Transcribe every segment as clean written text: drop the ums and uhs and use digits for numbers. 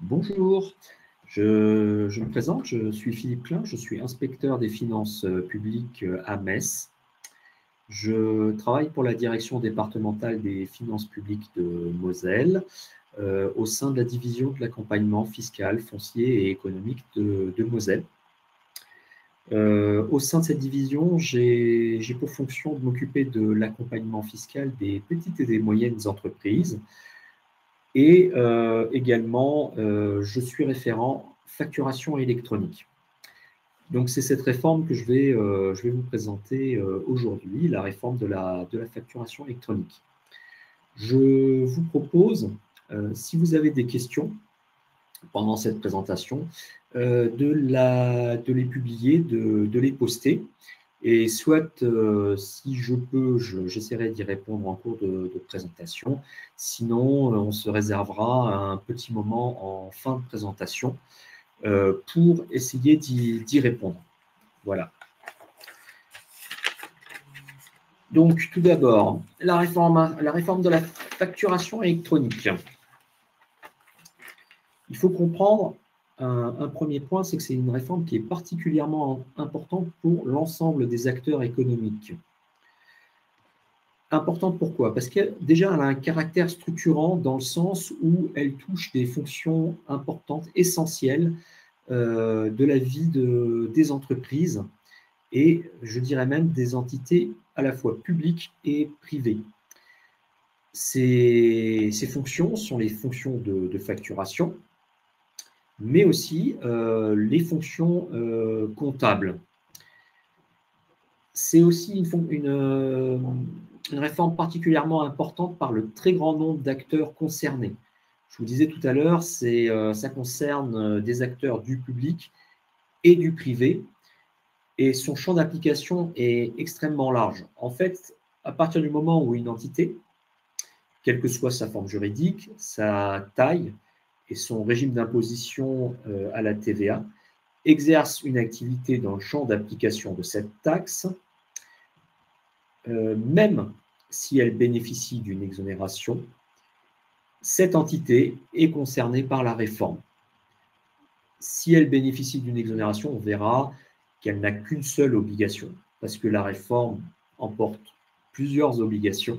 Bonjour, je me présente, je suis Philippe Klein, je suis inspecteur des finances publiques à Metz. Je travaille pour la direction départementale des finances publiques de Moselle au sein de la division de l'accompagnement fiscal, foncier et économique de Moselle. Au sein de cette division, j'ai pour fonction de m'occuper de l'accompagnement fiscal des petites et des moyennes entreprises. Et également, je suis référent facturation électronique. Donc, c'est cette réforme que je vais vous présenter aujourd'hui, la réforme de la facturation électronique. Je vous propose, si vous avez des questions pendant cette présentation, de les publier, de les poster. Et soit, si je peux, j'essaierai d'y répondre en cours de présentation. Sinon, on se réservera un petit moment en fin de présentation pour essayer d'y répondre. Voilà. Donc, tout d'abord, la réforme de la facturation électronique. Il faut comprendre un premier point, c'est que c'est une réforme qui est particulièrement importante pour l'ensemble des acteurs économiques. Importante pourquoi? Parce que déjà, elle a un caractère structurant dans le sens où elle touche des fonctions importantes, essentielles de la vie des entreprises et je dirais même des entités à la fois publiques et privées. Ces fonctions sont les fonctions de facturation, mais aussi les fonctions comptables. C'est aussi une réforme particulièrement importante par le très grand nombre d'acteurs concernés. Je vous disais tout à l'heure, ça concerne des acteurs du public et du privé, et son champ d'application est extrêmement large. En fait, à partir du moment où une entité, quelle que soit sa forme juridique, sa taille et son régime d'imposition à la TVA, exerce une activité dans le champ d'application de cette taxe, même si elle bénéficie d'une exonération, cette entité est concernée par la réforme. Si elle bénéficie d'une exonération, on verra qu'elle n'a qu'une seule obligation, parce que la réforme emporte plusieurs obligations,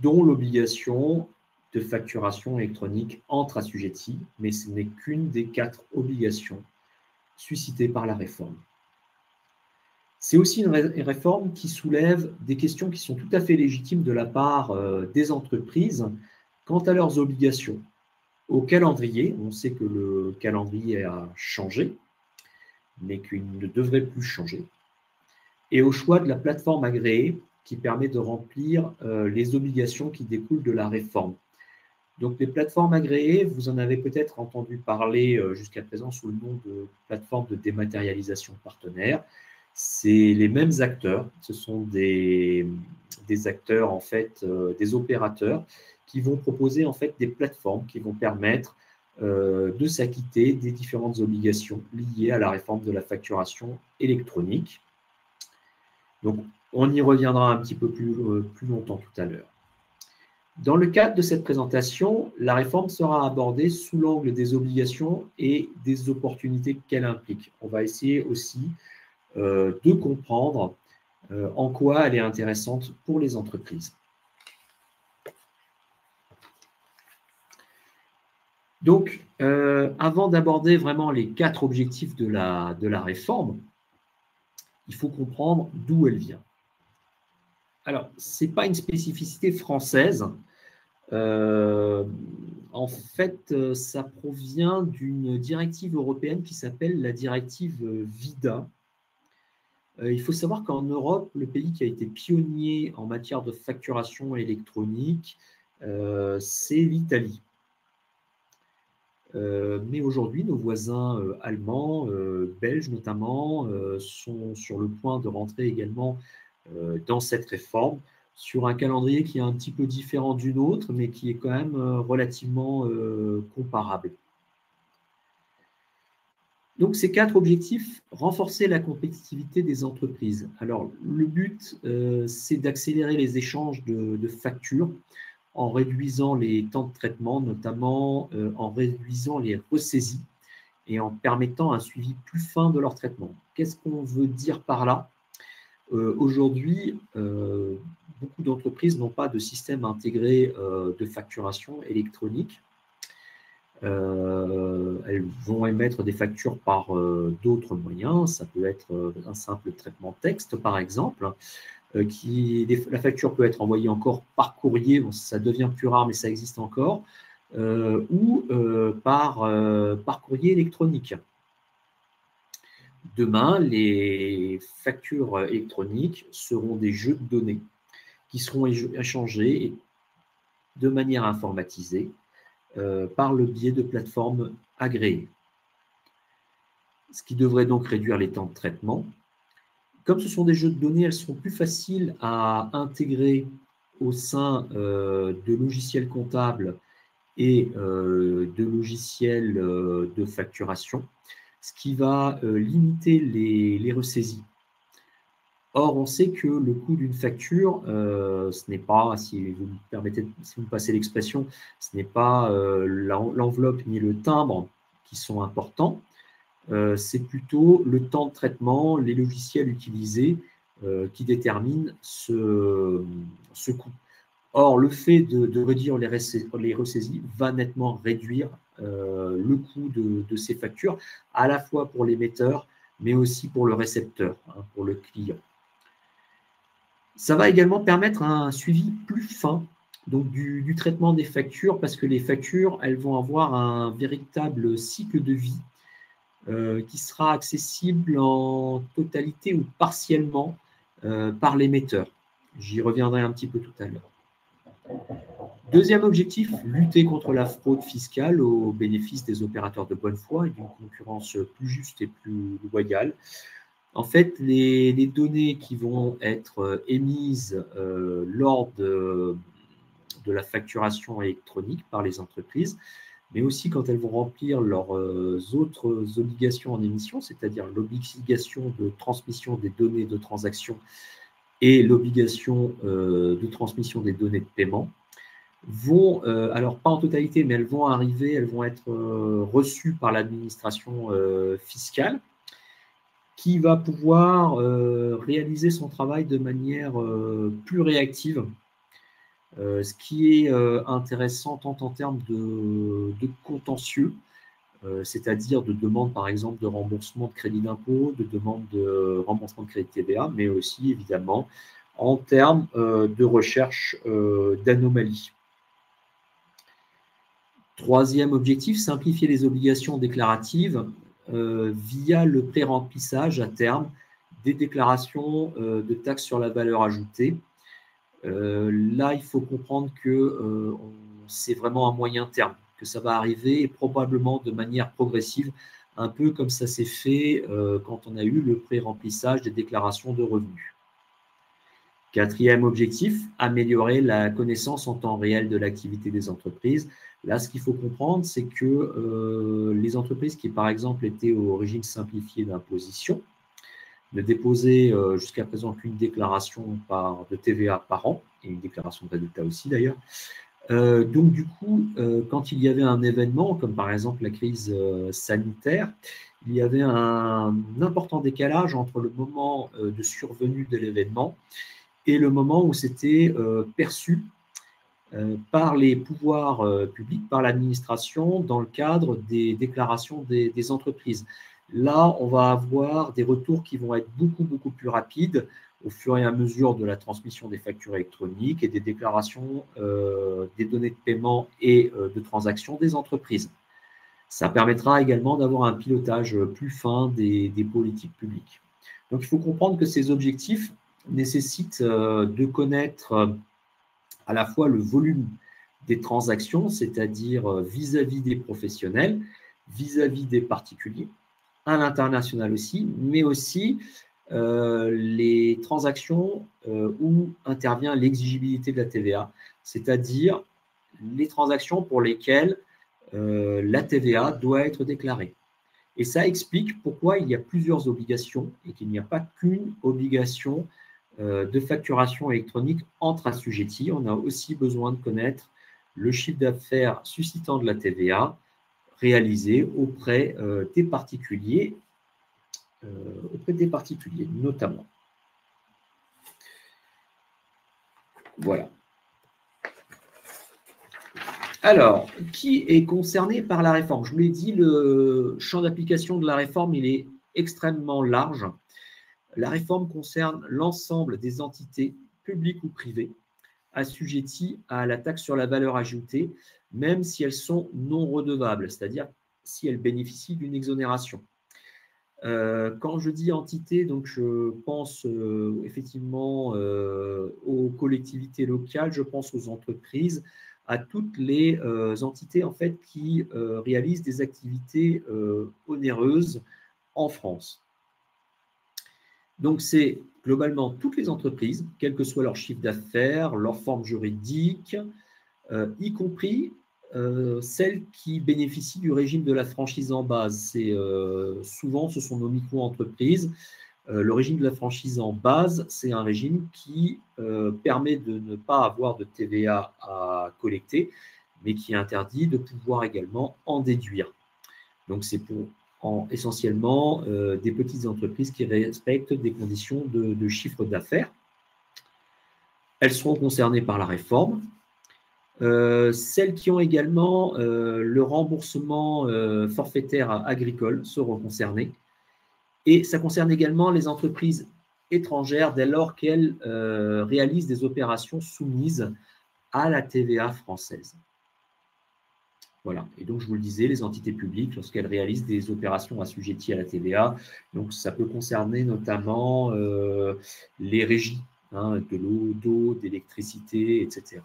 dont l'obligation de facturation électronique entre assujettis, mais ce n'est qu'une des 4 obligations suscitées par la réforme. C'est aussi une réforme qui soulève des questions qui sont tout à fait légitimes de la part des entreprises quant à leurs obligations. Au calendrier, on sait que le calendrier a changé, mais qu'il ne devrait plus changer. Et au choix de la plateforme agréée qui permet de remplir les obligations qui découlent de la réforme. Donc, les plateformes agréées, vous en avez peut-être entendu parler jusqu'à présent sous le nom de plateforme de dématérialisation partenaire. C'est les mêmes acteurs, ce sont des acteurs, en fait, des opérateurs qui vont proposer en fait des plateformes qui vont permettre de s'acquitter des différentes obligations liées à la réforme de la facturation électronique. Donc, on y reviendra un petit peu plus longtemps tout à l'heure. Dans le cadre de cette présentation, la réforme sera abordée sous l'angle des obligations et des opportunités qu'elle implique. On va essayer aussi de comprendre en quoi elle est intéressante pour les entreprises. Donc, avant d'aborder vraiment les 4 objectifs de la réforme, il faut comprendre d'où elle vient. Alors, ce n'est pas une spécificité française. En fait, ça provient d'une directive européenne qui s'appelle la directive VIDA. Il faut savoir qu'en Europe, le pays qui a été pionnier en matière de facturation électronique, c'est l'Italie. Mais aujourd'hui, nos voisins allemands, belges notamment, sont sur le point de rentrer également dans cette réforme, sur un calendrier qui est un petit peu différent du nôtre, mais qui est quand même relativement comparable. Donc, ces 4 objectifs, renforcer la compétitivité des entreprises. Alors, le but, c'est d'accélérer les échanges de factures en réduisant les temps de traitement, notamment en réduisant les ressaisies et en permettant un suivi plus fin de leur traitement. Qu'est-ce qu'on veut dire par là? Aujourd'hui, beaucoup d'entreprises n'ont pas de système intégré de facturation électronique. Elles vont émettre des factures par d'autres moyens. Ça peut être un simple traitement texte, par exemple. La facture peut être envoyée encore par courrier, bon, ça devient plus rare, mais ça existe encore, ou par courrier électronique. Demain, les factures électroniques seront des jeux de données qui seront échangés de manière informatisée par le biais de plateformes agréées. Ce qui devrait donc réduire les temps de traitement. Comme ce sont des jeux de données, elles seront plus faciles à intégrer au sein de logiciels comptables et de logiciels de facturation, ce qui va limiter les ressaisies. Or, on sait que le coût d'une facture, ce n'est pas, si vous me permettez, si vous me passez l'expression, ce n'est pas l'enveloppe ni le timbre qui sont importants, c'est plutôt le temps de traitement, les logiciels utilisés qui déterminent ce coût. Or, le fait de réduire les ressaisies va nettement réduire le coût de ces factures, à la fois pour l'émetteur, mais aussi pour le récepteur, pour le client. Ça va également permettre un suivi plus fin donc du traitement des factures, parce que les factures, elles vont avoir un véritable cycle de vie qui sera accessible en totalité ou partiellement par l'émetteur. J'y reviendrai un petit peu tout à l'heure. Deuxième objectif, lutter contre la fraude fiscale au bénéfice des opérateurs de bonne foi et d'une concurrence plus juste et plus loyale. En fait, les données qui vont être émises lors de la facturation électronique par les entreprises, mais aussi quand elles vont remplir leurs autres obligations en émission, c'est-à-dire l'obligation de transmission des données de transaction et l'obligation de transmission des données de paiement, vont, alors pas en totalité, mais elles vont arriver, elles vont être reçues par l'administration fiscale, qui va pouvoir réaliser son travail de manière plus réactive, ce qui est intéressant tant en termes de contentieux, c'est-à-dire de demande, par exemple, de remboursement de crédit d'impôt, de demande de remboursement de crédit de TVA, mais aussi, évidemment, en termes de recherche d'anomalies. Troisième objectif, simplifier les obligations déclaratives via le pré-remplissage à terme des déclarations de taxes sur la valeur ajoutée. Là, il faut comprendre que c'est vraiment à moyen terme, que ça va arriver et probablement de manière progressive, un peu comme ça s'est fait quand on a eu le pré-remplissage des déclarations de revenus. Quatrième objectif, améliorer la connaissance en temps réel de l'activité des entreprises. Là, ce qu'il faut comprendre, c'est que les entreprises qui, par exemple, étaient au régime simplifié d'imposition ne déposaient jusqu'à présent qu'une déclaration de TVA par an, et une déclaration de résultat aussi d'ailleurs. Donc, du coup, quand il y avait un événement, comme par exemple la crise sanitaire, il y avait un important décalage entre le moment de survenue de l'événement et le moment où c'était perçu par les pouvoirs publics, par l'administration, dans le cadre des déclarations des entreprises. Là, on va avoir des retours qui vont être beaucoup plus rapides au fur et à mesure de la transmission des factures électroniques et des déclarations des données de paiement et de transactions des entreprises. Ça permettra également d'avoir un pilotage plus fin des politiques publiques. Donc, il faut comprendre que ces objectifs nécessitent de connaître à la fois le volume des transactions, c'est-à-dire vis-à-vis des professionnels, vis-à-vis des particuliers, à l'international aussi, mais aussi les transactions où intervient l'exigibilité de la TVA, c'est-à-dire les transactions pour lesquelles la TVA doit être déclarée. Et ça explique pourquoi il y a plusieurs obligations et qu'il n'y a pas qu'une obligation de facturation électronique entre assujettis. On a aussi besoin de connaître le chiffre d'affaires suscitant de la TVA réalisé auprès des particuliers notamment. Voilà. Alors, qui est concerné par la réforme? Je vous l'ai dit, le champ d'application de la réforme, il est extrêmement large. La réforme concerne l'ensemble des entités, publiques ou privées, assujetties à la taxe sur la valeur ajoutée, même si elles sont non redevables, c'est-à-dire si elles bénéficient d'une exonération. Quand je dis entité, donc je pense effectivement aux collectivités locales, je pense aux entreprises, à toutes les entités en fait qui réalisent des activités onéreuses en France. Donc c'est globalement toutes les entreprises, quel que soit leur chiffre d'affaires, leur forme juridique, y compris celles qui bénéficient du régime de la franchise en base. Souvent, ce sont nos micro-entreprises. Le régime de la franchise en base, c'est un régime qui permet de ne pas avoir de TVA à collecter, mais qui interdit de pouvoir également en déduire. Donc, c'est pour essentiellement des petites entreprises qui respectent des conditions de chiffre d'affaires. Elles seront concernées par la réforme. Celles qui ont également le remboursement forfaitaire agricole seront concernées. Et ça concerne également les entreprises étrangères dès lors qu'elles réalisent des opérations soumises à la TVA française. Voilà. Et donc, je vous le disais, les entités publiques, lorsqu'elles réalisent des opérations assujetties à la TVA, donc ça peut concerner notamment les régies de l'eau, d'eau, d'électricité, etc.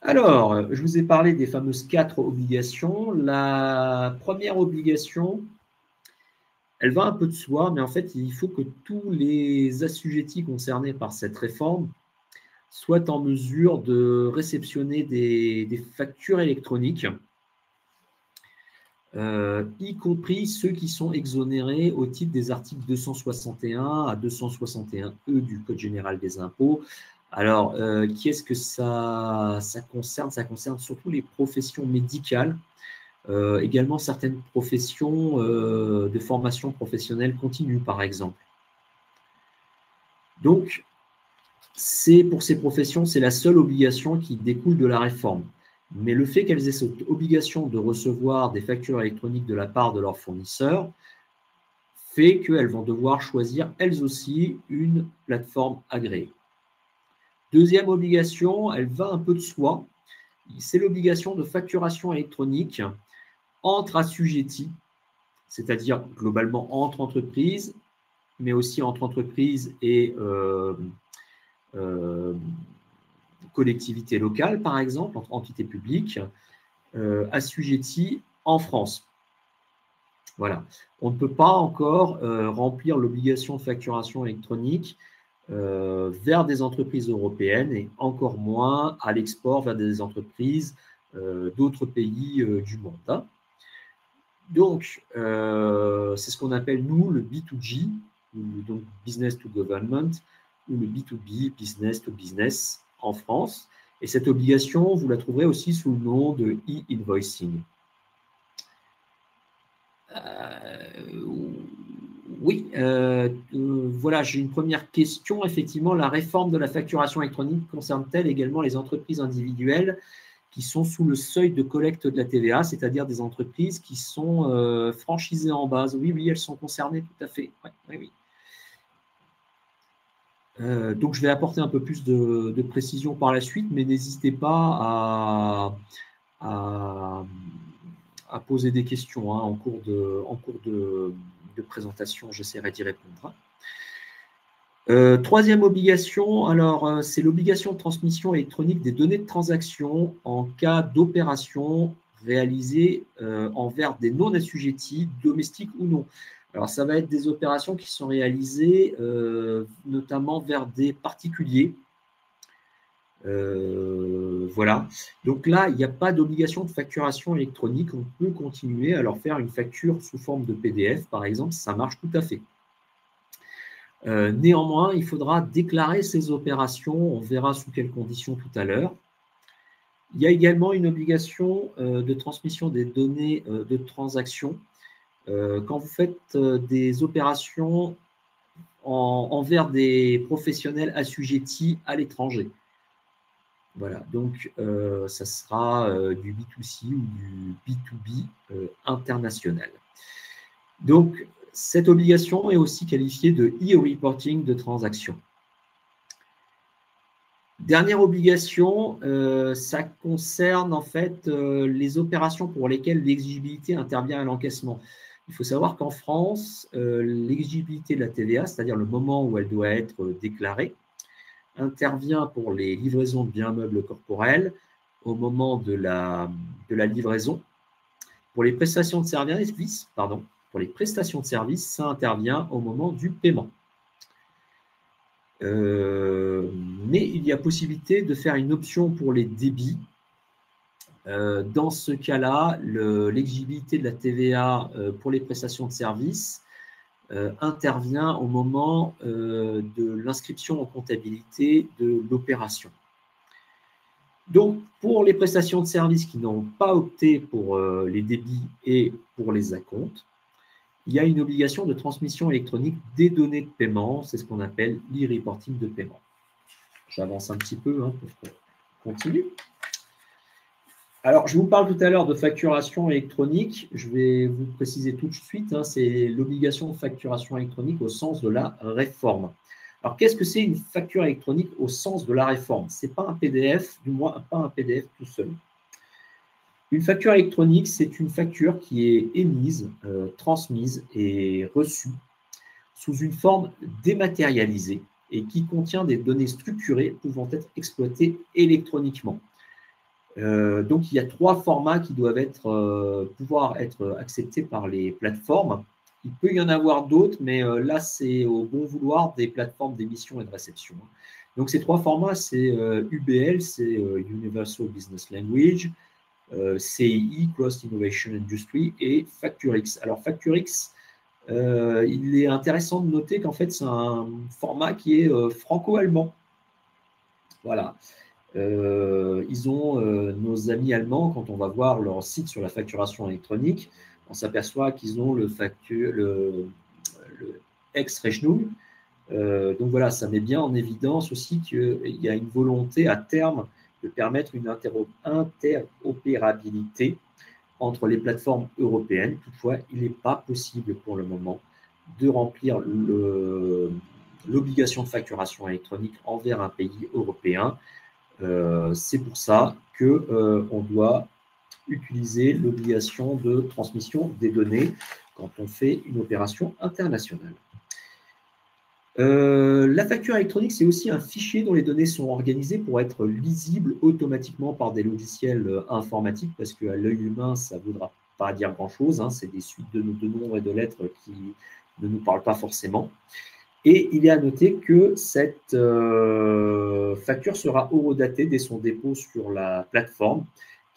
Alors, je vous ai parlé des fameuses 4 obligations. La première obligation, elle va un peu de soi, mais en fait, il faut que tous les assujettis concernés par cette réforme soient en mesure de réceptionner des factures électroniques, y compris ceux qui sont exonérés au titre des articles 261 à 261E du Code général des impôts. Alors, qui est-ce que ça concerne? Ça concerne surtout les professions médicales, également certaines professions de formation professionnelle continue, par exemple. Donc, pour ces professions, c'est la seule obligation qui découle de la réforme. Mais le fait qu'elles aient cette obligation de recevoir des factures électroniques de la part de leurs fournisseurs fait qu'elles vont devoir choisir, elles aussi, une plateforme agréée. Deuxième obligation, elle va un peu de soi, c'est l'obligation de facturation électronique entre assujettis, c'est-à-dire globalement entre entreprises, mais aussi entre entreprises et collectivités locales, par exemple, entre entités publiques, assujetties en France. Voilà. On ne peut pas encore remplir l'obligation de facturation électronique vers des entreprises européennes et encore moins à l'export vers des entreprises d'autres pays du monde. Donc, c'est ce qu'on appelle, nous, le B2G, donc Business to Government, ou le B2B, Business to Business, en France. Et cette obligation, vous la trouverez aussi sous le nom de e-invoicing. Oui, voilà, j'ai une première question. Effectivement, la réforme de la facturation électronique concerne-t-elle également les entreprises individuelles qui sont sous le seuil de collecte de la TVA, c'est-à-dire des entreprises qui sont franchisées en base? Oui, oui, elles sont concernées, tout à fait. Oui. Donc, je vais apporter un peu plus de précision par la suite, mais n'hésitez pas à poser des questions en cours de présentation, j'essaierai d'y répondre. Troisième obligation, alors c'est l'obligation de transmission électronique des données de transaction en cas d'opération réalisée envers des non-assujettis, domestiques ou non. Alors, ça va être des opérations qui sont réalisées notamment vers des particuliers. Voilà. Donc là, il n'y a pas d'obligation de facturation électronique. On peut continuer à leur faire une facture sous forme de PDF, par exemple, ça marche tout à fait. Néanmoins, il faudra déclarer ces opérations. On verra sous quelles conditions tout à l'heure. Il y a également une obligation de transmission des données de transaction quand vous faites des opérations envers des professionnels assujettis à l'étranger. Voilà, donc ça sera du B2C ou du B2B international. Donc, cette obligation est aussi qualifiée de e-reporting de transaction. Dernière obligation, ça concerne en fait les opérations pour lesquelles l'exigibilité intervient à l'encaissement. Il faut savoir qu'en France, l'exigibilité de la TVA, c'est-à-dire le moment où elle doit être déclarée, intervient pour les livraisons de biens meubles corporels au moment de la livraison. Pour les prestations de services, ça intervient au moment du paiement. Mais il y a possibilité de faire une option pour les débits. Dans ce cas-là, l'exigibilité de la TVA pour les prestations de services intervient au moment de l'inscription en comptabilité de l'opération. Donc, pour les prestations de services qui n'ont pas opté pour les débits et pour les acomptes, il y a une obligation de transmission électronique des données de paiement, c'est ce qu'on appelle l'e-reporting de paiement. J'avance un petit peu pour qu'on continue. Alors, je vous parle tout à l'heure de facturation électronique. Je vais vous préciser tout de suite, c'est l'obligation de facturation électronique au sens de la réforme. Alors, qu'est-ce que c'est une facture électronique au sens de la réforme? Ce n'est pas un PDF, du moins pas un PDF tout seul. Une facture électronique, c'est une facture qui est émise, transmise et reçue sous une forme dématérialisée et qui contient des données structurées pouvant être exploitées électroniquement. Donc, il y a 3 formats qui doivent pouvoir être acceptés par les plateformes. Il peut y en avoir d'autres, mais là, c'est au bon vouloir des plateformes d'émission et de réception. Donc, ces 3 formats, c'est UBL, c'est Universal Business Language, CII, Cross Innovation Industry, et FactureX. Alors, FactureX, il est intéressant de noter qu'en fait, c'est un format qui est franco-allemand. Voilà. Ils ont nos amis allemands, quand on va voir leur site sur la facturation électronique, on s'aperçoit qu'ils ont le ex-Rechnung. Donc voilà, ça met bien en évidence aussi qu'il y a une volonté à terme de permettre une interopérabilité entre les plateformes européennes. Toutefois, il n'est pas possible pour le moment de remplir l'obligation de facturation électronique envers un pays européen. C'est pour ça qu'on doit utiliser l'obligation de transmission des données quand on fait une opération internationale. La facture électronique, c'est aussi un fichier dont les données sont organisées pour être lisibles automatiquement par des logiciels informatiques, parce qu'à l'œil humain, ça ne voudra pas dire grand-chose. C'est des suites de nombres et de lettres qui ne nous parlent pas forcément. Et il est à noter que cette facture sera horodatée dès son dépôt sur la plateforme,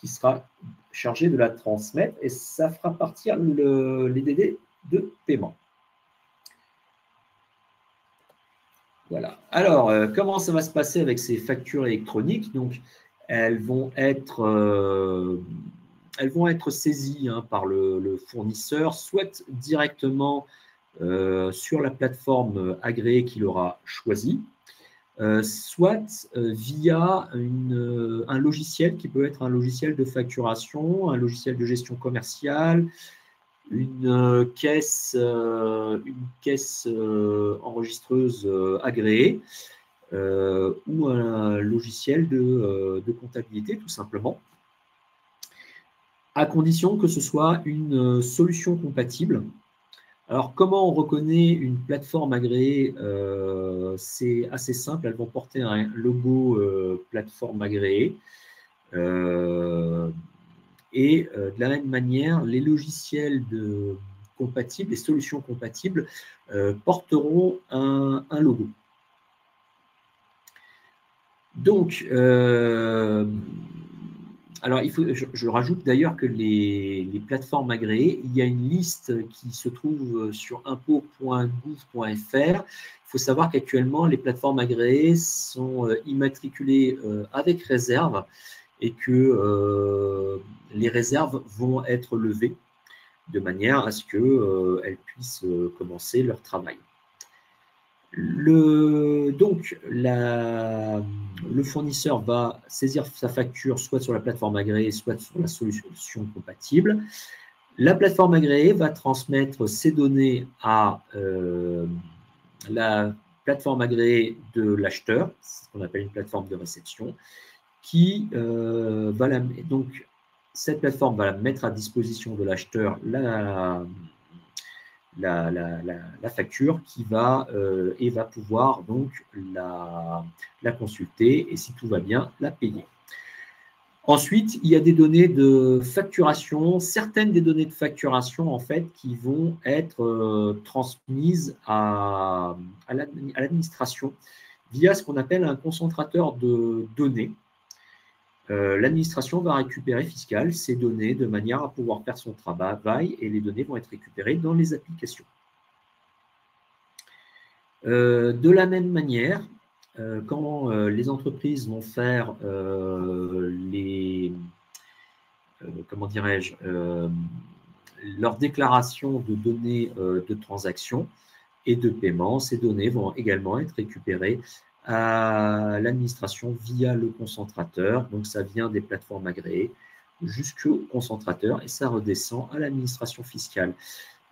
qui sera chargée de la transmettre, et ça fera partir les délais de paiement. Voilà. Alors, comment ça va se passer avec ces factures électroniques? Donc, elles vont être saisies par le fournisseur, soit directement sur la plateforme agréée qu'il aura choisie, soit via un logiciel qui peut être un logiciel de facturation, un logiciel de gestion commerciale, une caisse enregistreuse agréée ou un logiciel de comptabilité, tout simplement, à condition que ce soit une solution compatible. Alors, comment on reconnaît une plateforme agréée? C'est assez simple, elles vont porter un logo plateforme agréée. Et de la même manière, les logiciels compatibles, les solutions compatibles porteront un logo. Donc, alors Alors, je rajoute d'ailleurs que les plateformes agréées, il y a une liste qui se trouve sur impôts.gouv.fr. Il faut savoir qu'actuellement, les plateformes agréées sont immatriculées avec réserve et que les réserves vont être levées de manière à ce qu'elles puissent commencer leur travail. Donc, le fournisseur va saisir sa facture soit sur la plateforme agréée, soit sur la solution compatible. La plateforme agréée va transmettre ces données à la plateforme agréée de l'acheteur, c'est ce qu'on appelle une plateforme de réception, qui donc cette plateforme va mettre à disposition de l'acheteur la facture qui va et va pouvoir donc la consulter et si tout va bien, la payer. Ensuite, il y a des données de facturation, certaines des données de facturation en fait qui vont être transmises à l'administration via ce qu'on appelle un concentrateur de données. L'administration va récupérer fiscal ces données de manière à pouvoir faire son travail et les données vont être récupérées dans les applications. De la même manière, quand les entreprises vont faire leur déclaration de données de transactions et de paiement, ces données vont également être récupérées à l'administration via le concentrateur. Donc, ça vient des plateformes agréées jusqu'au concentrateur et ça redescend à l'administration fiscale.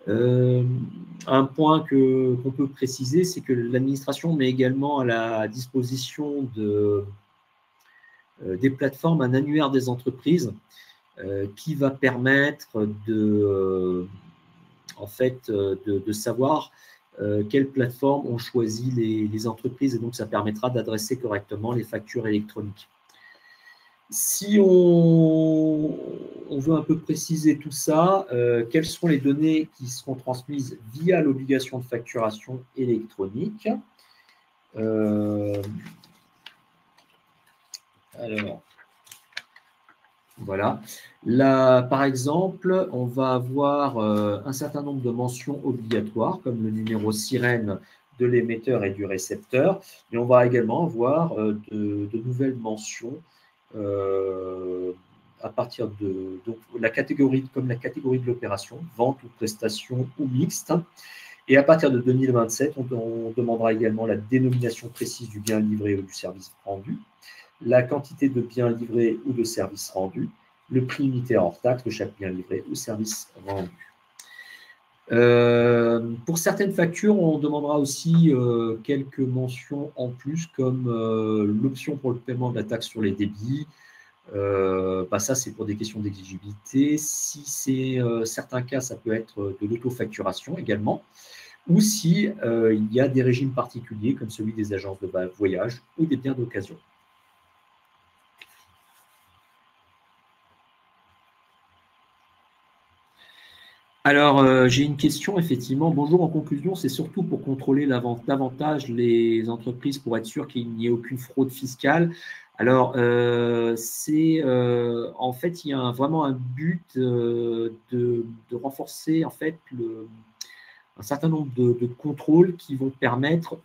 Un point qu'on peut préciser, c'est que l'administration met également à la disposition des plateformes un annuaire des entreprises qui va permettre de savoir quelles plateformes ont choisi les entreprises et donc ça permettra d'adresser correctement les factures électroniques. Si on veut un peu préciser tout ça, quelles sont les données qui seront transmises via l'obligation de facturation électronique? Alors, voilà. Là, par exemple, on va avoir un certain nombre de mentions obligatoires, comme le numéro sirène de l'émetteur et du récepteur, mais on va également avoir de nouvelles mentions à partir de donc, la catégorie de l'opération, vente ou prestation ou mixte. Et à partir de 2027, on demandera également la dénomination précise du bien livré ou du service rendu, la quantité de biens livrés ou de services rendus, le prix unitaire hors taxe de chaque bien livré ou service rendu. Pour certaines factures, on demandera aussi quelques mentions en plus, comme l'option pour le paiement de la taxe sur les débits. Ça, c'est pour des questions d'exigibilité. Si c'est certains cas, ça peut être de l'autofacturation également, ou si il y a des régimes particuliers, comme celui des agences de voyage ou des biens d'occasion. Alors, j'ai une question, effectivement. Bonjour, en conclusion, c'est surtout pour contrôler davantage les entreprises pour être sûr qu'il n'y ait aucune fraude fiscale. Alors, en fait, il y a vraiment un but de renforcer en fait un certain nombre de contrôles qui vont permettre,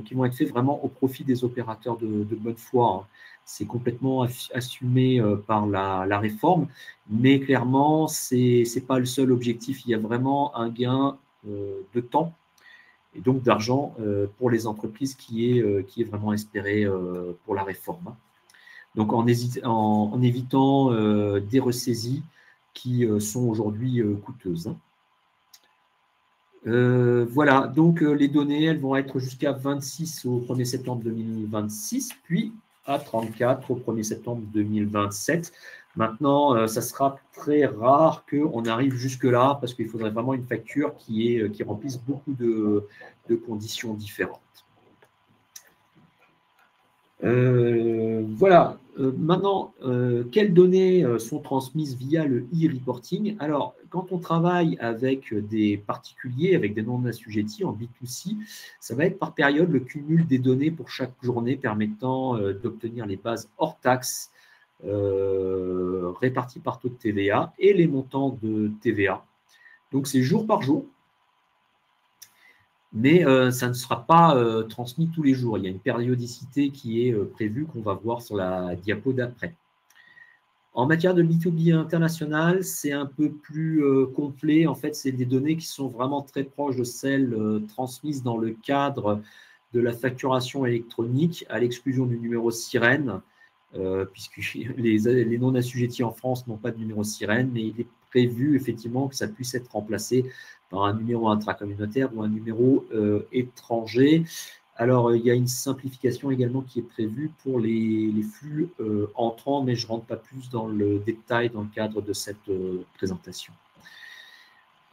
qui vont être faits vraiment au profit des opérateurs de bonne foi, hein. C'est complètement assumé par la réforme, mais clairement, ce n'est pas le seul objectif. Il y a vraiment un gain de temps et donc d'argent pour les entreprises qui est vraiment espéré pour la réforme, hein. Donc, en évitant des ressaisies qui sont aujourd'hui coûteuses, hein. Voilà, donc les données, elles vont être jusqu'à 26 au 1er septembre 2026, puis à 34 au 1er septembre 2027. Maintenant, ça sera très rare qu'on arrive jusque-là, parce qu'il faudrait vraiment une facture qui remplisse beaucoup de conditions différentes. Voilà. Maintenant, quelles données sont transmises via le e-reporting? Alors, quand on travaille avec des particuliers, avec des non-assujettis en B2C, ça va être par période le cumul des données pour chaque journée permettant d'obtenir les bases hors taxe répartis par taux de TVA et les montants de TVA. Donc, c'est jour par jour, mais ça ne sera pas transmis tous les jours. Il y a une périodicité qui est prévue, qu'on va voir sur la diapo d'après. En matière de B2B international, c'est un peu plus complet. En fait, c'est des données qui sont vraiment très proches de celles transmises dans le cadre de la facturation électronique, à l'exclusion du numéro sirène, puisque les non-assujettis en France n'ont pas de numéro sirène, mais il est prévu effectivement que ça puisse être remplacé par un numéro intracommunautaire ou un numéro étranger. Alors, il y a une simplification également qui est prévue pour les flux entrants, mais je ne rentre pas plus dans le détail dans le cadre de cette présentation.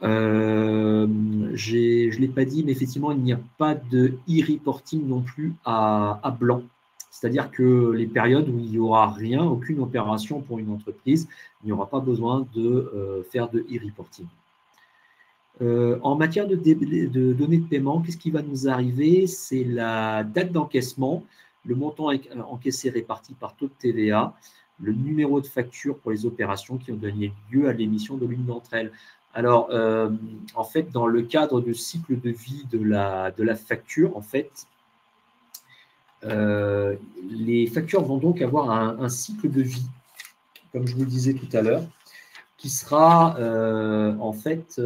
Je ne l'ai pas dit, mais effectivement, il n'y a pas de e-reporting non plus à blanc. C'est-à-dire que les périodes où il n'y aura rien, aucune opération pour une entreprise, il n'y aura pas besoin de faire de e-reporting. En matière de données de paiement, qu'est-ce qui va nous arriver? C'est la date d'encaissement, le montant encaissé réparti par taux de TVA, le numéro de facture pour les opérations qui ont donné lieu à l'émission de l'une d'entre elles. Alors, en fait, dans le cadre du cycle de vie de la facture, en fait, les factures vont donc avoir un cycle de vie, comme je vous le disais tout à l'heure, qui sera en fait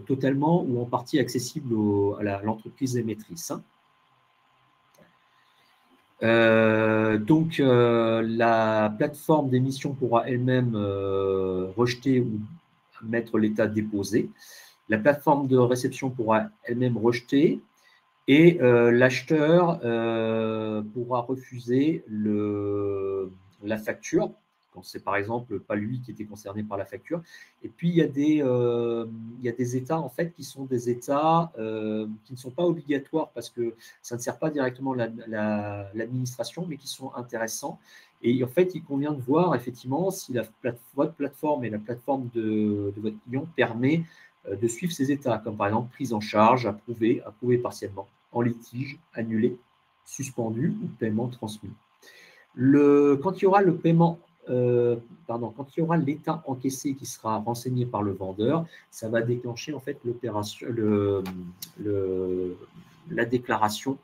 totalement ou en partie accessible à l'entreprise émettrice. Donc, la plateforme d'émission pourra elle-même rejeter ou mettre l'état déposé. La plateforme de réception pourra elle-même rejeter et l'acheteur pourra refuser la facture quand c'est par exemple pas lui qui était concerné par la facture. Et puis, il y a des états en fait qui sont des états qui ne sont pas obligatoires parce que ça ne sert pas directement l'administration, mais qui sont intéressants. Et en fait, il convient de voir effectivement si votre plateforme et la plateforme de votre client permet de suivre ces états, comme par exemple prise en charge, approuvé partiellement, en litige, annulé, suspendu ou paiement transmis. Quand il y aura le paiement quand il y aura l'état encaissé qui sera renseigné par le vendeur, ça va déclencher en fait l'opération, la déclaration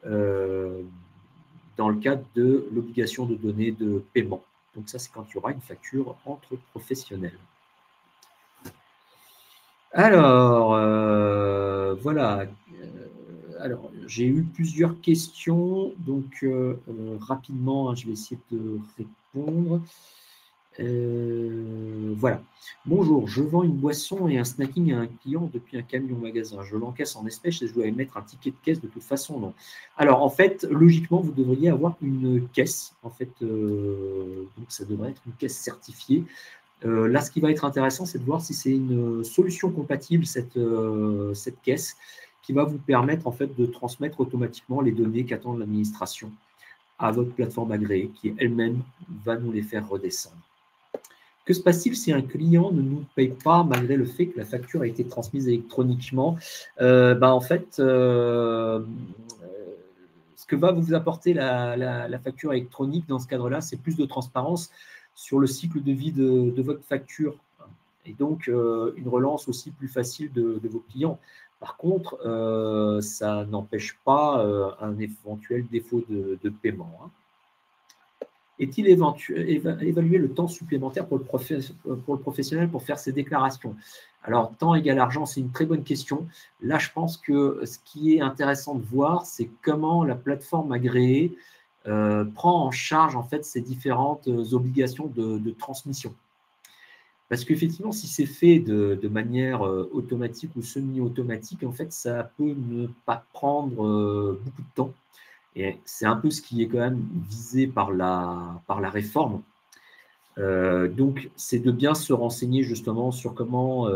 dans le cadre de l'obligation de donner de paiement. Donc ça, c'est quand il y aura une facture entre professionnels. Alors, voilà. Alors, j'ai eu plusieurs questions, donc rapidement, hein, je vais essayer de répondre. Voilà. Bonjour, je vends une boisson et un snacking à un client depuis un camion magasin. Je l'encaisse en espèces et je dois émettre un ticket de caisse de toute façon, non. Alors, en fait, logiquement, vous devriez avoir une caisse. En fait, donc ça devrait être une caisse certifiée. Là, ce qui va être intéressant, c'est de voir si c'est une solution compatible, cette caisse, qui va vous permettre en fait de transmettre automatiquement les données qu'attend l'administration à votre plateforme agréée, qui elle-même va nous les faire redescendre. Que se passe-t-il si un client ne nous paye pas malgré le fait que la facture a été transmise électroniquement? En fait, ce que va vous apporter la facture électronique dans ce cadre-là, c'est plus de transparence sur le cycle de vie de votre facture et donc une relance aussi plus facile de vos clients. Par contre, ça n'empêche pas un éventuel défaut de paiement. Hein. Est-il évalué le temps supplémentaire pour le professionnel pour faire ses déclarations? Alors, temps égale argent, c'est une très bonne question. Là, je pense que ce qui est intéressant de voir, c'est comment la plateforme agréée prend en charge en fait ces différentes obligations de transmission. Parce qu'effectivement, si c'est fait de manière automatique ou semi-automatique, en fait, ça peut ne pas prendre beaucoup de temps. Et c'est un peu ce qui est quand même visé par la réforme. Donc, c'est de bien se renseigner justement sur comment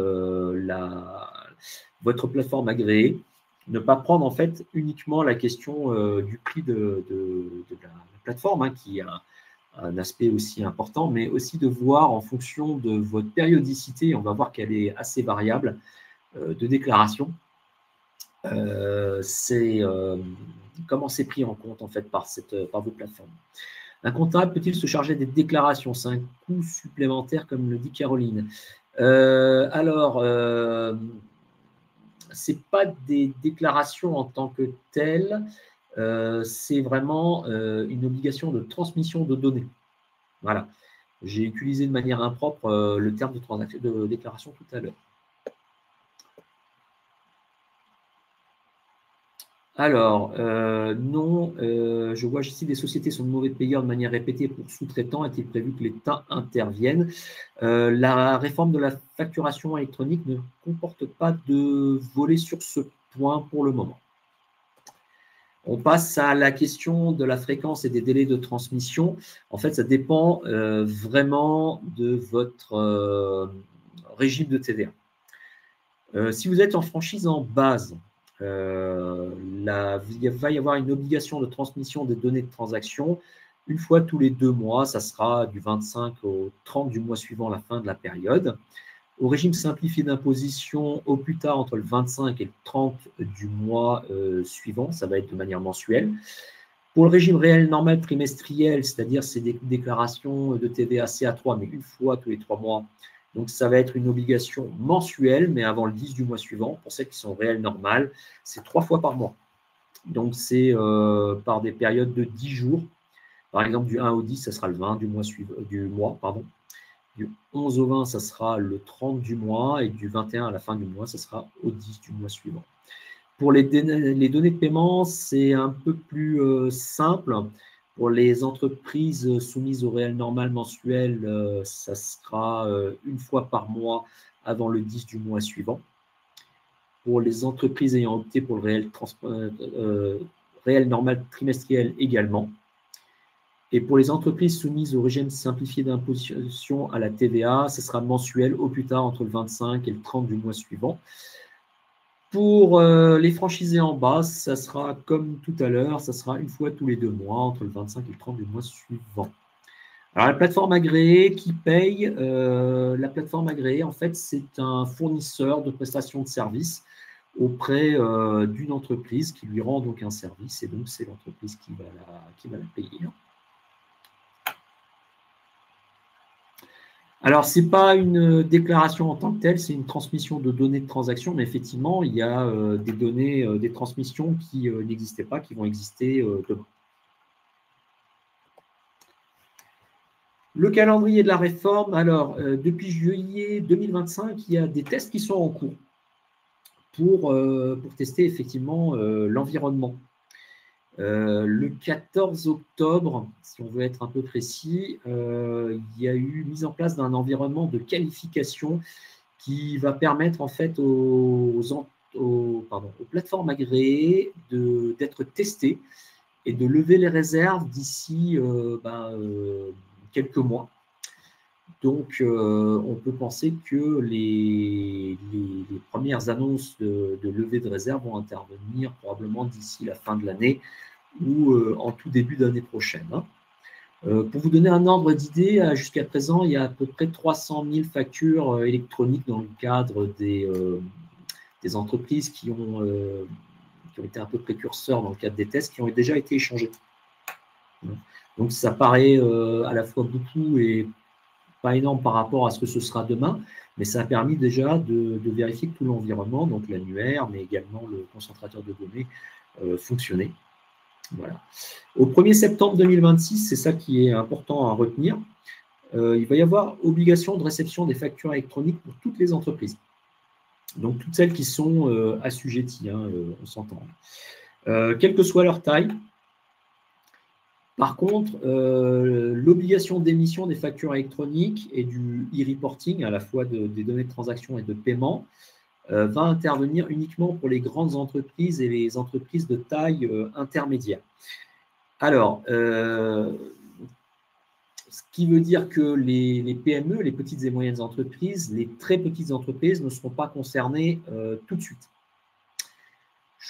votre plateforme agréée, ne pas prendre en fait uniquement la question du prix de la plateforme, hein, qui a un aspect aussi important, mais aussi de voir en fonction de votre périodicité, on va voir qu'elle est assez variable, de déclaration, comment c'est pris en compte en fait par vos plateformes. Un comptable peut-il se charger des déclarations? C'est un coût supplémentaire, comme le dit Caroline. Ce n'est pas des déclarations en tant que telles, c'est vraiment une obligation de transmission de données. Voilà. J'ai utilisé de manière impropre le terme de déclaration tout à l'heure. Alors, non, je vois ici des sociétés sont de mauvais payeurs de manière répétée pour sous-traitants. Est-il prévu que l'État intervienne? La réforme de la facturation électronique ne comporte pas de volet sur ce point pour le moment. On passe à la question de la fréquence et des délais de transmission. En fait, ça dépend vraiment de votre régime de TVA. Si vous êtes en franchise en base, il va y avoir une obligation de transmission des données de transaction une fois tous les 2 mois. Ça sera du 25 au 30 du mois suivant la fin de la période. Au régime simplifié d'imposition, au plus tard entre le 25 et le 30 du mois suivant, ça va être de manière mensuelle. Pour le régime réel normal trimestriel, c'est-à-dire c'est des déclarations de TVA CA3, mais une fois tous les 3 mois, donc ça va être une obligation mensuelle, mais avant le 10 du mois suivant. Pour celles qui sont réelles normales, c'est 3 fois par mois. Donc c'est par des périodes de 10 jours. Par exemple, du 1 au 10, ça sera le 20 du mois suivant, Du 11 au 20, ça sera le 30 du mois, et du 21 à la fin du mois, ça sera au 10 du mois suivant. Pour les données de paiement, c'est un peu plus simple. Pour les entreprises soumises au réel normal mensuel, ça sera une fois par mois avant le 10 du mois suivant. Pour les entreprises ayant opté pour le réel normal trimestriel également. Et pour les entreprises soumises au régime simplifié d'imposition à la TVA, ce sera mensuel au plus tard entre le 25 et le 30 du mois suivant. Pour les franchisés en bas, ça sera comme tout à l'heure, ça sera une fois tous les 2 mois, entre le 25 et le 30 du mois suivant. Alors, la plateforme agréée qui paye, la plateforme agréée, en fait, c'est un fournisseur de prestations de services auprès d'une entreprise qui lui rend donc un service, et donc c'est l'entreprise qui va la payer. Alors, ce n'est pas une déclaration en tant que telle, c'est une transmission de données de transaction, mais effectivement, il y a des données, des transmissions qui n'existaient pas, qui vont exister demain. Le calendrier de la réforme, alors, depuis juillet 2025, il y a des tests qui sont en cours pour tester effectivement l'environnement. Le 14 octobre, si on veut être un peu précis, il y a eu mise en place d'un environnement de qualification qui va permettre en fait aux plateformes agréées d'être testées et de lever les réserves d'ici quelques mois. Donc, on peut penser que les premières annonces de levée de réserve vont intervenir probablement d'ici la fin de l'année ou en tout début d'année prochaine. Pour vous donner un ordre d'idée, jusqu'à présent, il y a à peu près 300 000 factures électroniques dans le cadre des entreprises qui ont été un peu précurseurs dans le cadre des tests, qui ont déjà été échangées. Donc, ça paraît à la fois beaucoup et pas énorme par rapport à ce que ce sera demain, mais ça a permis déjà de vérifier que tout l'environnement, donc l'annuaire, mais également le concentrateur de données, fonctionnait. Voilà. Au 1er septembre 2026, c'est ça qui est important à retenir, il va y avoir obligation de réception des factures électroniques pour toutes les entreprises. Donc, toutes celles qui sont assujetties, on s'entend. Quelle que soit leur taille. Par contre, l'obligation d'émission des factures électroniques et du e-reporting, à la fois des données de transaction et de paiement, va intervenir uniquement pour les grandes entreprises et les entreprises de taille intermédiaire. Alors, ce qui veut dire que les PME, les petites et moyennes entreprises, les très petites entreprises ne seront pas concernées tout de suite.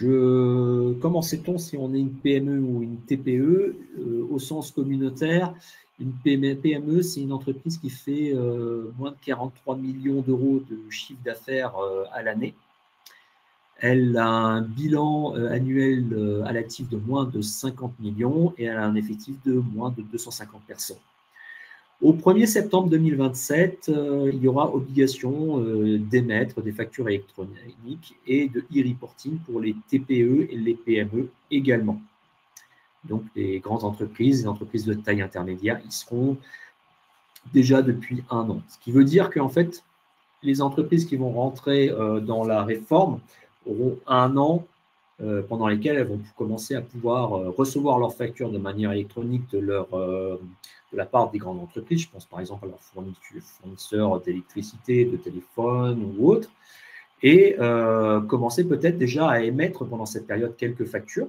Comment sait-on si on est une PME ou une TPE? Au sens communautaire, une PME, c'est une entreprise qui fait moins de 43 millions d'euros de chiffre d'affaires à l'année. Elle a un bilan annuel à l'actif de moins de 50 millions et elle a un effectif de moins de 250 personnes. Au 1er septembre 2027, il y aura obligation d'émettre des factures électroniques et de e-reporting pour les TPE et les PME également. Donc, les grandes entreprises, les entreprises de taille intermédiaire, ils seront déjà depuis 1 an. Ce qui veut dire qu'en fait, les entreprises qui vont rentrer dans la réforme auront 1 an pendant lesquels elles vont commencer à pouvoir recevoir leurs factures de manière électronique de la part des grandes entreprises. Je pense par exemple à leurs fournisseurs d'électricité, de téléphone ou autres, et commencer peut-être déjà à émettre pendant cette période quelques factures,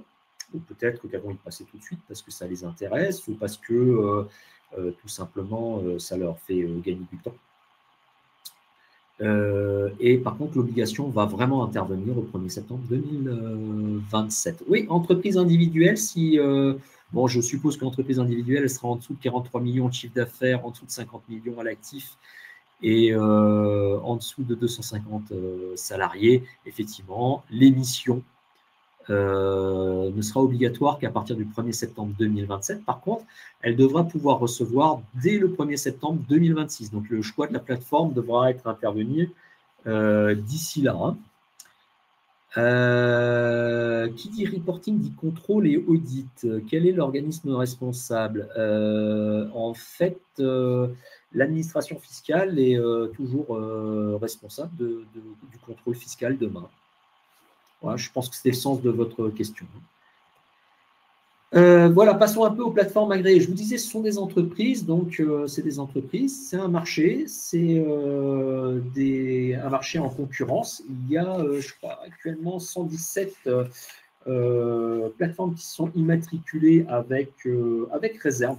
ou peut-être qu'elles vont y passer tout de suite parce que ça les intéresse ou parce que tout simplement ça leur fait gagner du temps. Et par contre, l'obligation va vraiment intervenir au 1er septembre 2027. Oui, entreprise individuelle, bon, je suppose que l'entreprise individuelle, elle sera en dessous de 43 millions de chiffre d'affaires, en dessous de 50 millions à l'actif et en dessous de 250 salariés. Effectivement, l'émission ne sera obligatoire qu'à partir du 1er septembre 2027. Par contre, elle devra pouvoir recevoir dès le 1er septembre 2026. Donc, le choix de la plateforme devra être intervenu d'ici là. Qui dit reporting dit contrôle et audit. Quel est l'organisme responsable? En fait, l'administration fiscale est toujours responsable du contrôle fiscal demain. Voilà, je pense que c'était le sens de votre question. Voilà, passons un peu aux plateformes agréées. Je vous disais, ce sont des entreprises, donc c'est des entreprises, c'est un marché, c'est un marché en concurrence. Il y a, je crois, actuellement 117 plateformes qui sont immatriculées avec réserve.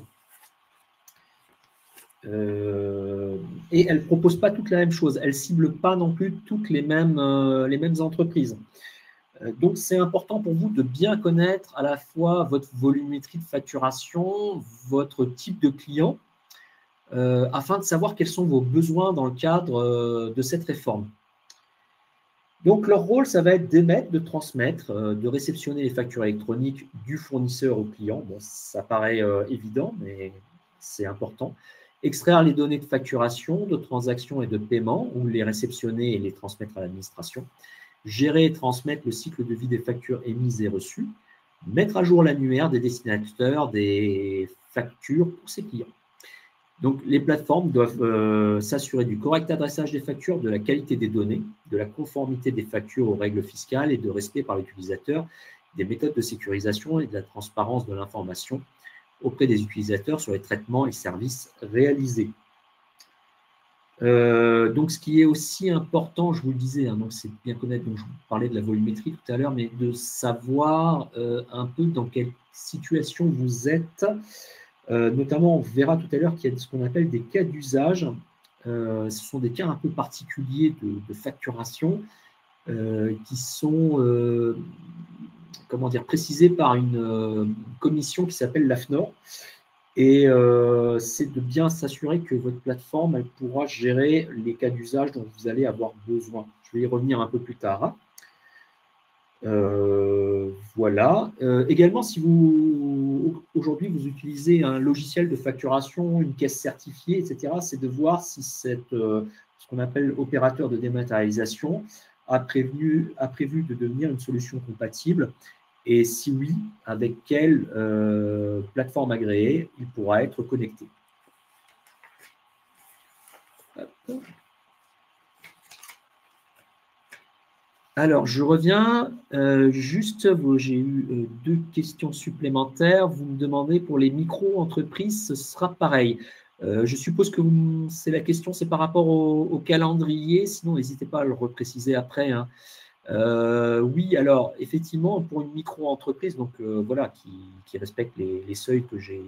Et elles ne proposent pas toutes la même chose. Elles ne ciblent pas non plus toutes les mêmes entreprises. Donc, c'est important pour vous de bien connaître à la fois votre volumétrie de facturation, votre type de client, afin de savoir quels sont vos besoins dans le cadre de cette réforme. Donc, leur rôle, ça va être d'émettre, de transmettre, de réceptionner les factures électroniques du fournisseur au client. Bon, ça paraît évident, mais c'est important. Extraire les données de facturation, de transaction et de paiement, ou les réceptionner et les transmettre à l'administration. Gérer et transmettre le cycle de vie des factures émises et reçues, mettre à jour l'annuaire des destinataires des factures pour ses clients. Donc, les plateformes doivent s'assurer du correct adressage des factures, de la qualité des données, de la conformité des factures aux règles fiscales et de respect par l'utilisateur des méthodes de sécurisation et de la transparence de l'information auprès des utilisateurs sur les traitements et services réalisés. Donc, ce qui est aussi important, je vous le disais, hein, donc c'est bien connaître, donc je vous parlais de la volumétrie tout à l'heure, mais de savoir un peu dans quelle situation vous êtes. Notamment, on verra tout à l'heure qu'il y a ce qu'on appelle des cas d'usage. Ce sont des cas un peu particuliers de facturation qui sont précisés par une commission qui s'appelle l'AFNOR. Et c'est de bien s'assurer que votre plateforme elle pourra gérer les cas d'usage dont vous allez avoir besoin. Je vais y revenir un peu plus tard. Voilà. Également, si aujourd'hui vous utilisez un logiciel de facturation, une caisse certifiée, etc., c'est de voir si ce qu'on appelle opérateur de dématérialisation a prévu de devenir une solution compatible. Et si oui, avec quelle plateforme agréée il pourra être connecté. Hop. Alors, je reviens. J'ai eu 2 questions supplémentaires. Vous me demandez pour les micro-entreprises, ce sera pareil. Je suppose que c'est la question, c'est par rapport au calendrier. Sinon, n'hésitez pas à le repréciser après, hein. Oui, alors effectivement, pour une micro-entreprise, donc voilà, qui respecte les seuils que j'ai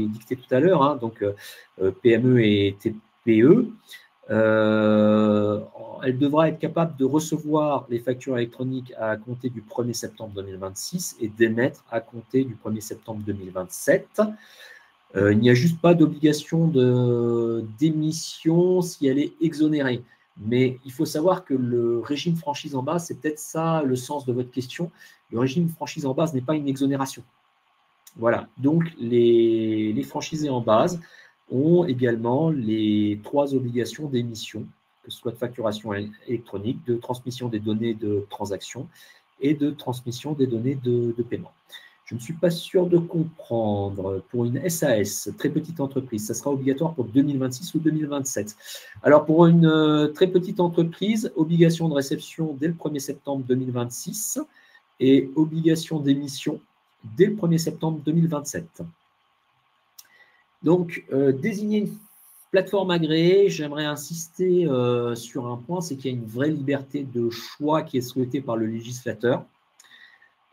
dictés tout à l'heure, hein, donc PME et TPE, elle devra être capable de recevoir les factures électroniques à compter du 1er septembre 2026 et d'émettre à compter du 1er septembre 2027. Il n'y a juste pas d'obligation d'émission si elle est exonérée. Mais il faut savoir que le régime franchise en base, c'est peut-être ça le sens de votre question. Le régime franchise en base n'est pas une exonération. Voilà, donc les franchisés en base ont également les 3 obligations d'émission, que ce soit de facturation électronique, de transmission des données de transaction et de transmission des données de paiement. Je ne suis pas sûr de comprendre. Pour une SAS, très petite entreprise, ça sera obligatoire pour 2026 ou 2027. Alors, pour une très petite entreprise, obligation de réception dès le 1er septembre 2026 et obligation d'émission dès le 1er septembre 2027. Donc, désigner une plateforme agréée, j'aimerais insister sur un point, c'est qu'il y a une vraie liberté de choix qui est souhaitée par le législateur.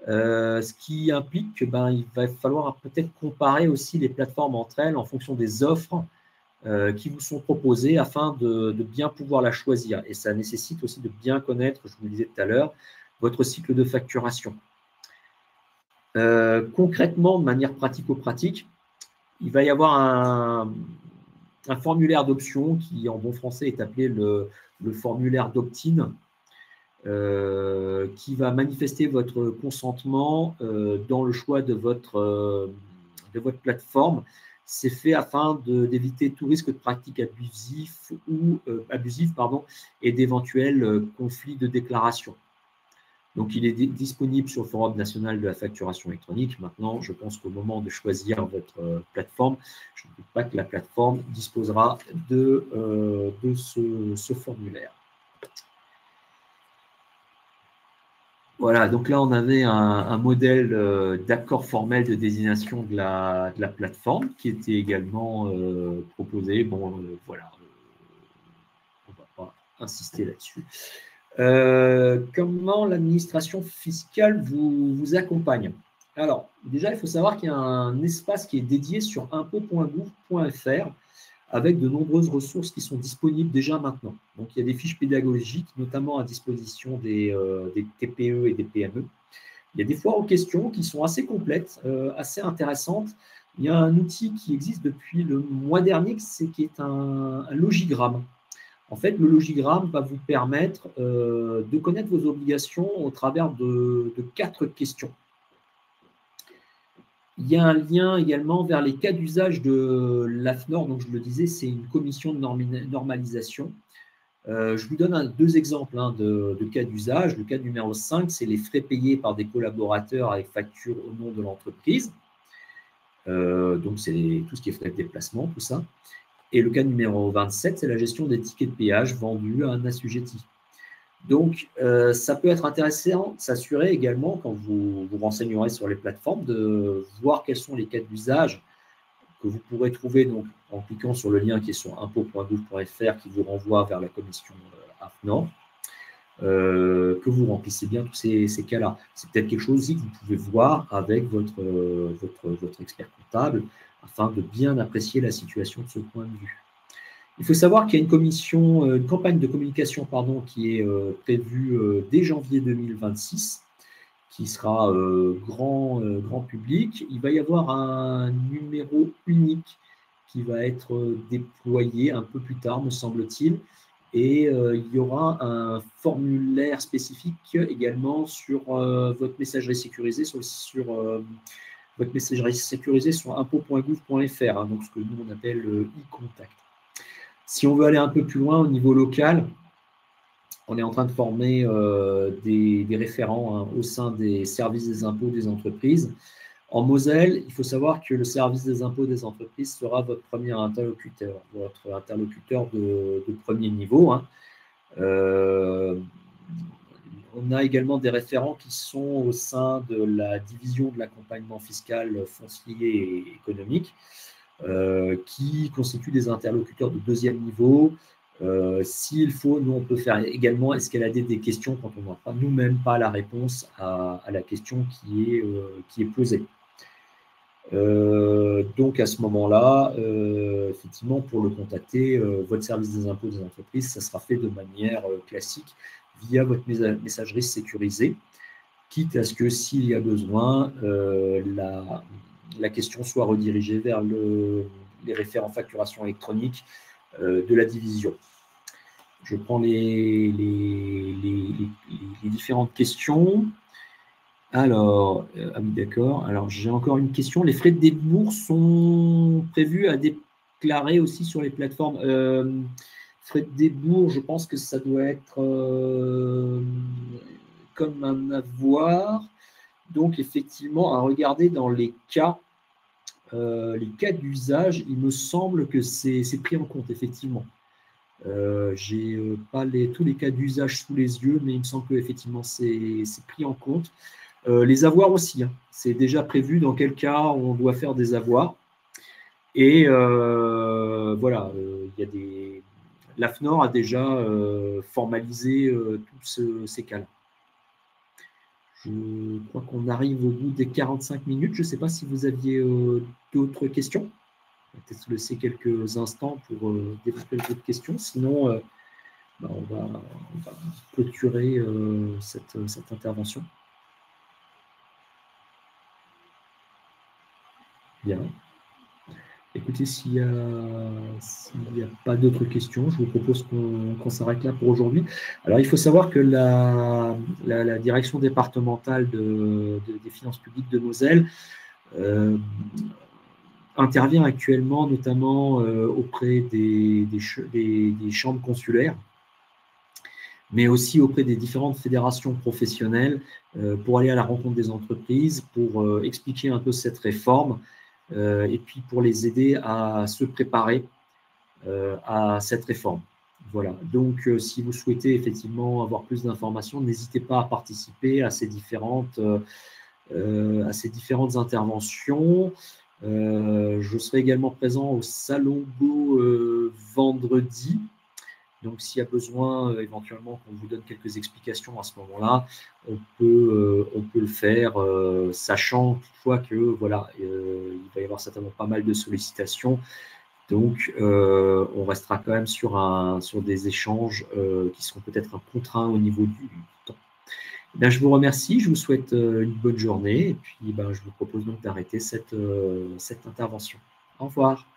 Ce qui implique qu'il va falloir peut-être comparer aussi les plateformes entre elles en fonction des offres qui vous sont proposées afin de bien pouvoir la choisir. Et ça nécessite aussi de bien connaître, je vous le disais tout à l'heure, votre cycle de facturation. Concrètement, de manière pratico-pratique, il va y avoir un formulaire d'option qui, en bon français, est appelé le formulaire d'opt-in, qui va manifester votre consentement dans le choix de votre plateforme. C'est fait afin d'éviter tout risque de pratiques abusives et d'éventuels conflits de déclaration. Donc, il est disponible sur le Forum national de la facturation électronique. Maintenant, je pense qu'au moment de choisir votre plateforme, je ne doute pas que la plateforme disposera de ce formulaire. Voilà, donc là, on avait un modèle d'accord formel de désignation de la plateforme qui était également proposé. Bon, voilà, on ne va pas insister là-dessus. Comment l'administration fiscale vous accompagne? Alors, déjà, il faut savoir qu'il y a un espace qui est dédié sur impôt.gouv.fr avec de nombreuses ressources qui sont disponibles déjà maintenant. Donc, il y a des fiches pédagogiques, notamment à disposition des TPE et des PME. Il y a des foires aux questions qui sont assez complètes, assez intéressantes. Il y a un outil qui existe depuis le mois dernier, qui est un logigramme. En fait, le logigramme va vous permettre de connaître vos obligations au travers de 4 questions. Il y a un lien également vers les cas d'usage de l'AFNOR. Donc, je le disais, c'est une commission de normalisation. Je vous donne 2 exemples de cas d'usage. Le cas numéro 5, c'est les frais payés par des collaborateurs avec facture au nom de l'entreprise. Donc, c'est tout ce qui est frais de déplacement, tout ça. Et le cas numéro 27, c'est la gestion des tickets de péage vendus à un assujetti. Donc, ça peut être intéressant de s'assurer également, quand vous vous renseignerez sur les plateformes, de voir quels sont les cas d'usage que vous pourrez trouver donc, en cliquant sur le lien qui est sur impôt.gouv.fr qui vous renvoie vers la commission AFNOR, que vous remplissez bien tous ces cas-là. C'est peut-être quelque chose aussi que vous pouvez voir avec votre expert comptable afin de bien apprécier la situation de ce point de vue. Il faut savoir qu'il y a une campagne de communication qui est prévue dès janvier 2026, qui sera grand public. Il va y avoir un numéro unique qui va être déployé un peu plus tard, me semble-t-il. Et il y aura un formulaire spécifique également sur votre messagerie sécurisée, votre messagerie sécurisée sur impôt.gouv.fr, donc ce que nous on appelle e-contact. Si on veut aller un peu plus loin au niveau local, on est en train de former des référents au sein des services des impôts des entreprises. En Moselle, il faut savoir que le service des impôts des entreprises sera votre premier interlocuteur, votre interlocuteur de premier niveau. On a également des référents qui sont au sein de la division de l'accompagnement fiscal foncier et économique, qui constituent des interlocuteurs de deuxième niveau. S'il faut, nous, on peut faire également escalader des questions quand on n'a nous-mêmes pas la réponse à la question qui est posée. Donc, à ce moment-là, effectivement, pour le contacter, votre service des impôts des entreprises, ça sera fait de manière classique via votre messagerie sécurisée, quitte à ce que, s'il y a besoin, la question soit redirigée vers les référents facturation électronique de la division. Je prends les différentes questions. Alors, ah oui, d'accord. Alors, j'ai encore une question. Les frais de débours sont prévus à déclarer aussi sur les plateformes. Frais de débours, je pense que ça doit être comme un avoir. Donc, effectivement, à regarder dans les cas d'usage, il me semble que c'est pris en compte, effectivement. J'ai pas tous les cas d'usage sous les yeux, mais il me semble qu'effectivement, c'est pris en compte. Les avoirs aussi, hein. C'est déjà prévu dans quel cas on doit faire des avoirs. Et voilà, l'AFNOR a déjà formalisé tous ces cas-là. Je crois qu'on arrive au bout des 45 minutes. Je ne sais pas si vous aviez d'autres questions. On va peut-être laisser quelques instants pour développer d'autres questions. Sinon, on va clôturer cette intervention. Bien. Écoutez, s'il n'y a pas d'autres questions, je vous propose qu'on s'arrête là pour aujourd'hui. Alors, il faut savoir que la direction départementale des finances publiques de Moselle intervient actuellement notamment auprès des chambres consulaires, mais aussi auprès des différentes fédérations professionnelles pour aller à la rencontre des entreprises, pour expliquer un peu cette réforme et puis pour les aider à se préparer à cette réforme. Voilà. Donc, si vous souhaitez effectivement avoir plus d'informations, n'hésitez pas à participer à ces différentes interventions. Je serai également présent au Salon Go vendredi. Donc, s'il y a besoin éventuellement qu'on vous donne quelques explications à ce moment-là, on peut le faire, sachant toutefois que voilà, il va y avoir certainement pas mal de sollicitations. Donc, on restera quand même sur des échanges qui seront peut-être un contraint au niveau du temps. Ben, je vous remercie, je vous souhaite une bonne journée et puis je vous propose donc d'arrêter cette intervention. Au revoir.